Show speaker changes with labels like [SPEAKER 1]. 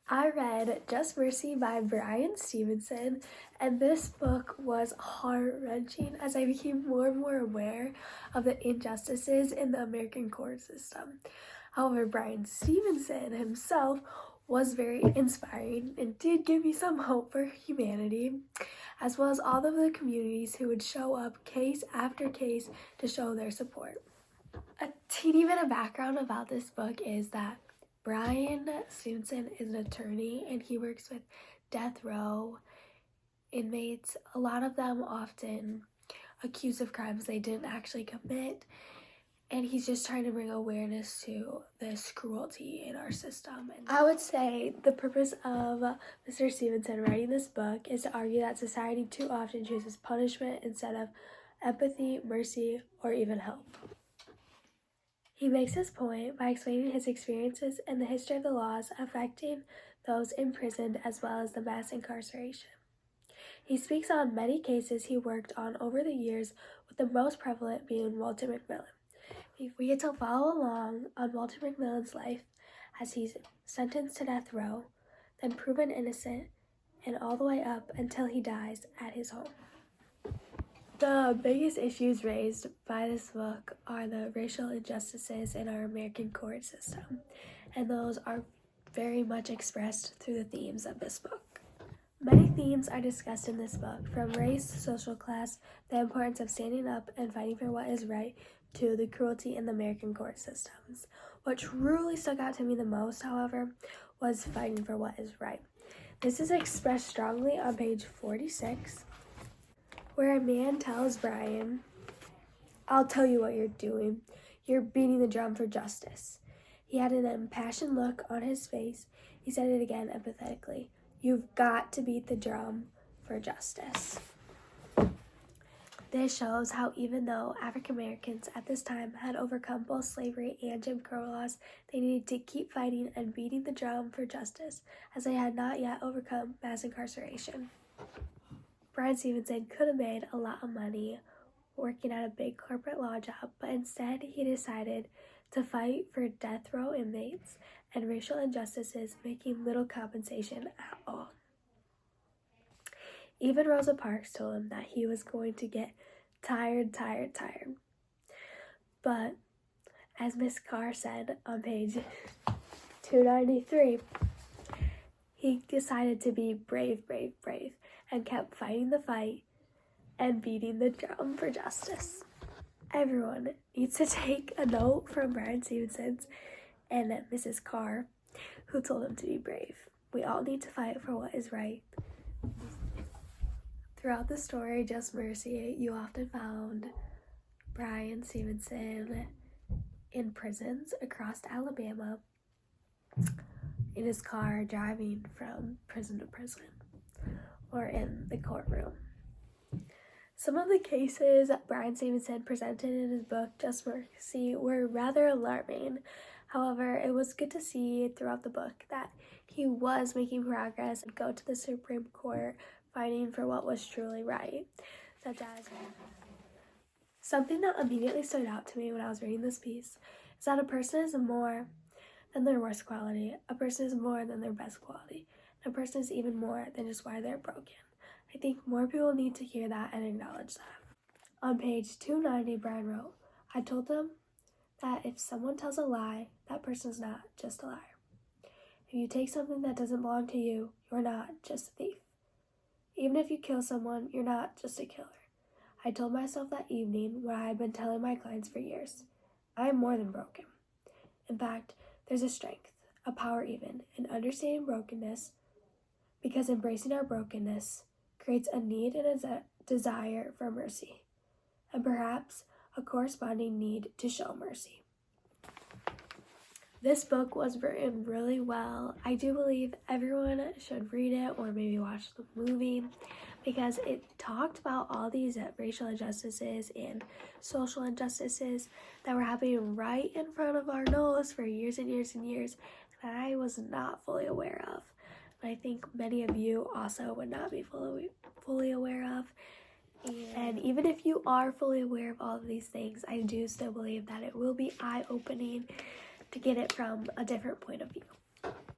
[SPEAKER 1] I read Just Mercy by Bryan Stevenson, and this book was heart-wrenching as I became more and more aware of the injustices in the American court system. However, Bryan Stevenson himself was very inspiring and did give me some hope for humanity, as well as all of the communities who would show up case after case to show their support. A teeny bit of background about this book is that Bryan Stevenson is an attorney and he works with death row inmates, a lot of them often accused of crimes they didn't actually commit, and he's just trying to bring awareness to this cruelty in our system. And I would say the purpose of Mr. Stevenson writing this book is to argue that society too often chooses punishment instead of empathy, mercy, or even help. He makes his point by explaining his experiences and the history of the laws affecting those imprisoned as well as the mass incarceration. He speaks on many cases he worked on over the years, with the most prevalent being Walter McMillan. We get to follow along on Walter McMillan's life as he's sentenced to death row, then proven innocent, and all the way up until he dies at his home. The biggest issues raised by this book are the racial injustices in our American court system, and those are very much expressed through the themes of this book. Many themes are discussed in this book, from race, social class, the importance of standing up and fighting for what is right, to the cruelty in the American court systems. What truly stuck out to me the most, however, was fighting for what is right. This is expressed strongly on page 46, where a man tells Bryan, "I'll tell you what you're doing. You're beating the drum for justice." He had an impassioned look on his face. He said it again empathetically. "You've got to beat the drum for justice." This shows how even though African Americans at this time had overcome both slavery and Jim Crow laws, they needed to keep fighting and beating the drum for justice, as they had not yet overcome mass incarceration. Bryan Stevenson could have made a lot of money working at a big corporate law job, but instead he decided to fight for death row inmates and racial injustices, making little compensation at all. Even Rosa Parks told him that he was going to get tired. But as Miss Carr said on page 293, he decided to be brave, and kept fighting the fight and beating the drum for justice. Everyone needs to take a note from Bryan Stevenson and Mrs. Carr, who told him to be brave. We all need to fight for what is right. Throughout the story, Just Mercy, you often found Bryan Stevenson in prisons across Alabama in his car driving from prison to prison, or in the courtroom. Some of the cases Bryan Stevenson presented in his book, Just Mercy, were rather alarming. However, it was good to see throughout the book that he was making progress and go to the Supreme Court fighting for what was truly right, such as something that immediately stood out to me when I was reading this piece is that a person is more than their worst quality, a person is more than their best quality, and a person is even more than just why they're broken. I think more people need to hear that and acknowledge that. On page 290, Bryan wrote, "I told them that if someone tells a lie, that person is not just a liar. If you take something that doesn't belong to you, you're not just a thief. Even if you kill someone, you're not just a killer. I told myself that evening what I had been telling my clients for years. I am more than broken. In fact, there's a strength, a power even, in understanding brokenness, because embracing our brokenness creates a need and a desire for mercy, and perhaps a corresponding need to show mercy." This book was written really well. I do believe everyone should read it or maybe watch the movie, because it talked about all these racial injustices and social injustices that were happening right in front of our nose for years and years that I was not fully aware of. And I think many of you also would not be fully aware of. And even if you are fully aware of all of these things, I do still believe that it will be eye-opening to get it from a different point of view.